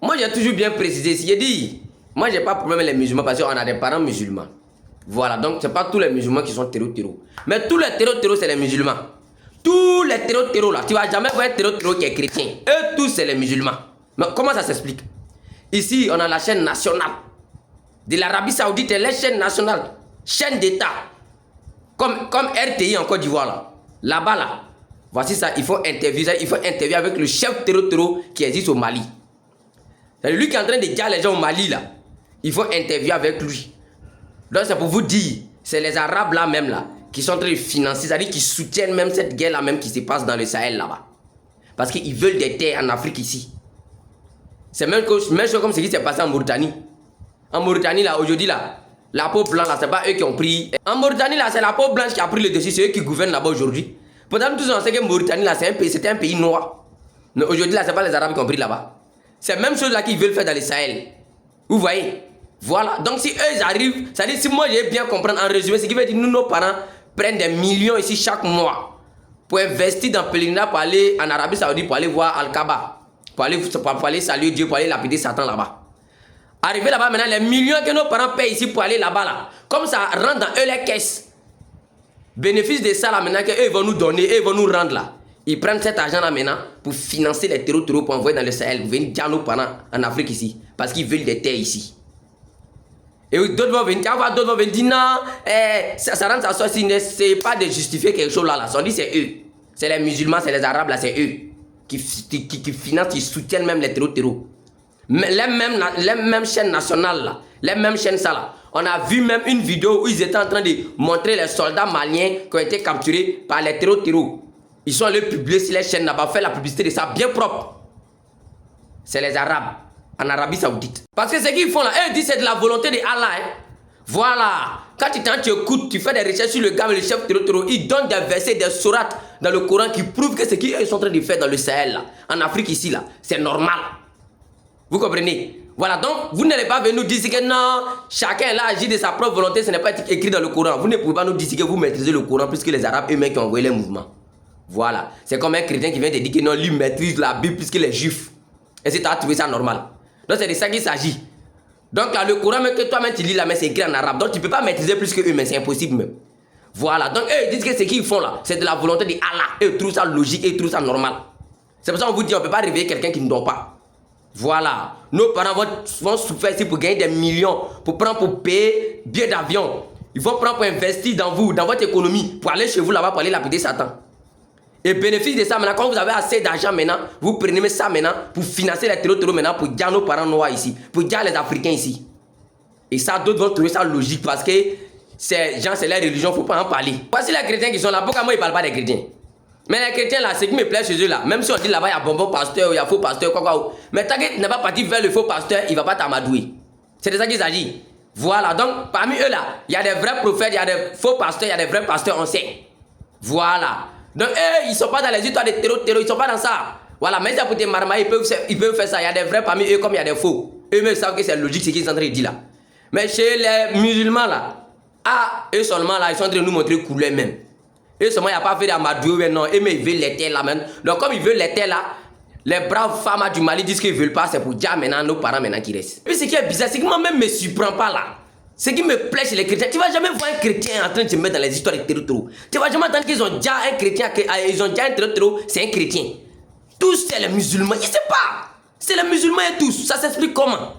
Moi, j'ai toujours bien précisé. J'ai dit, moi, j'ai pas de problème avec les musulmans parce qu'on a des parents musulmans. Voilà, donc c'est pas tous les musulmans qui sont terreau. Mais tous les terreau, c'est les musulmans. Tous les terreau là, tu vas jamais voir un terreau qui est chrétien. Eux tous, c'est les musulmans. Mais comment ça s'explique? Ici, on a la chaîne nationale de l'Arabie Saoudite, et les chaînes nationales, chaîne d'État, comme RTI en Côte d'Ivoire là. Là-bas là, voici ça, il faut interviewer avec le chef terreau qui existe au Mali. C'est lui qui est en train de dire les gens au Mali là. Il faut interviewer avec lui. Donc c'est pour vous dire, c'est les Arabes là même là qui sont en train de financer, c'est-à-dire qui soutiennent même cette guerre là même qui se passe dans le Sahel là-bas. Parce qu'ils veulent des terres en Afrique ici. C'est même chose comme ce qui s'est passé en Mauritanie. En Mauritanie là, aujourd'hui là, la peau blanche là, c'est pas eux qui ont pris. En Mauritanie là, c'est la peau blanche qui a pris le dessus, c'est eux qui gouvernent là-bas aujourd'hui. Pourtant tous on sait que Mauritanie là, c'était un pays noir. Mais aujourd'hui là, c'est pas les Arabes qui ont pris là-bas. C'est la même chose là qu'ils veulent faire dans le Sahel. Vous voyez? Voilà, donc si eux ils arrivent, c'est-à-dire si moi j'ai bien compris en résumé, ce qui veut dire nous, nos parents prennent des millions ici chaque mois pour investir dans pèlerinage pour aller en Arabie Saoudite, pour aller voir Al-Kaaba, pour aller saluer Dieu, pour aller lapider Satan là-bas. Arrivé là-bas maintenant, les millions que nos parents payent ici pour aller là-bas là, comme ça rentre dans eux les caisses. Bénéfice de ça là maintenant qu'eux vont nous donner, eux vont nous rendre là. Ils prennent cet argent là maintenant pour financer les terreaux pour envoyer dans le Sahel, pour venir dire nos parents en Afrique ici, parce qu'ils veulent des terres ici. Et d'autres vont venir, d'autres vont venir dire non, ça rentre à soi, c'est pas de justifier quelque chose là. On dit c'est eux. C'est les musulmans, c'est les arabes là, c'est eux qui financent, qui soutiennent même les terreaux. Les mêmes chaînes nationales là, les mêmes chaînes ça là. On a vu même une vidéo où ils étaient en train de montrer les soldats maliens qui ont été capturés par les terreaux. Ils sont allés publier sur les chaînes là-bas, faire la publicité de ça bien propre. C'est les arabes. En Arabie Saoudite. Parce que ce qu'ils font là, eux disent c'est de la volonté de Allah. Hein. Voilà. Quand tu écoutes, tu fais des recherches sur le gars, le chef terreau, il donne des versets, des sourates dans le Coran qui prouvent que ce qu'ils sont en train de faire dans le Sahel, là, en Afrique ici, là, c'est normal. Vous comprenez? Voilà, donc vous n'allez pas venir nous dire que non, chacun là agit de sa propre volonté, ce n'est pas écrit dans le Coran. Vous ne pouvez pas nous dire que vous maîtrisez le Coran plus que les Arabes eux-mêmes qui ont envoyé les mouvements. Voilà. C'est comme un chrétien qui vient te dire que non, lui maîtrise la Bible plus que les Juifs. Et si tu as trouvé ça normal? Donc c'est de ça qu'il s'agit. Donc là, le Coran même que toi-même tu lis là, mais c'est écrit en arabe. Donc tu ne peux pas maîtriser plus que eux, mais c'est impossible même. Voilà. Donc eux ils disent que ce qu'ils font là, c'est de la volonté de Allah. Eux trouvent ça logique et ils trouvent ça normal. C'est pour ça qu'on vous dit on ne peut pas réveiller quelqu'un qui ne dort pas. Voilà. Nos parents vont souffrir ici pour gagner des millions, pour prendre, pour payer billets d'avion. Ils vont prendre pour investir dans vous, dans votre économie, pour aller chez vous là-bas, pour aller lapider Satan. Et bénéfice de ça maintenant, quand vous avez assez d'argent maintenant, vous prenez ça maintenant pour financer les terreaux maintenant, pour dire nos parents noirs ici, pour dire les Africains ici. Et ça, d'autres vont trouver ça logique parce que c'est leur religion, il ne faut pas en parler. Voici les chrétiens qui sont là, pourquoi moi ils ne parlent pas des chrétiens? Mais les chrétiens là, ce qui me plaît chez eux là, même si on dit là-bas il y a bonbon pasteur, il y a faux pasteur, quoi. Mais tant qu'il n'est pas parti vers le faux pasteur, il ne va pas t'amadouer. C'est de ça qu'il s'agit. Voilà, donc parmi eux là, il y a des vrais prophètes, il y a des faux pasteurs, il y a des vrais pasteurs, on sait. Voilà. Donc eux, ils ne sont pas dans les histoires de terreau, ils ne sont pas dans ça. Voilà, mais c'est pour te marmailler, ils peuvent faire ça. Il y a des vrais parmi eux comme il y a des faux. Eux-mêmes savent que c'est logique ce qu'ils sont en train de dire là. Mais chez les musulmans là, eux seulement là, ils sont en train de nous montrer couleur même. Eux seulement, il n'y a pas fait d'amadou, non. Eux, mais ils veulent les terres là même. Donc comme ils veulent les terres là, les braves femmes du Mali disent qu'ils ne veulent pas, c'est pour dire maintenant nos parents maintenant qui restent. Et ce qui est bizarre, c'est que moi-même ne me surprend pas là. Ce qui me plaît chez les chrétiens, tu ne vas jamais voir un chrétien en train de se mettre dans les histoires de terreau. Tu ne vas jamais entendre qu'ils ont déjà un chrétien, ils ont déjà un terreau, c'est un chrétien. Tous, c'est les musulmans. Je ne sais pas. C'est les musulmans et tous. Ça s'explique comment?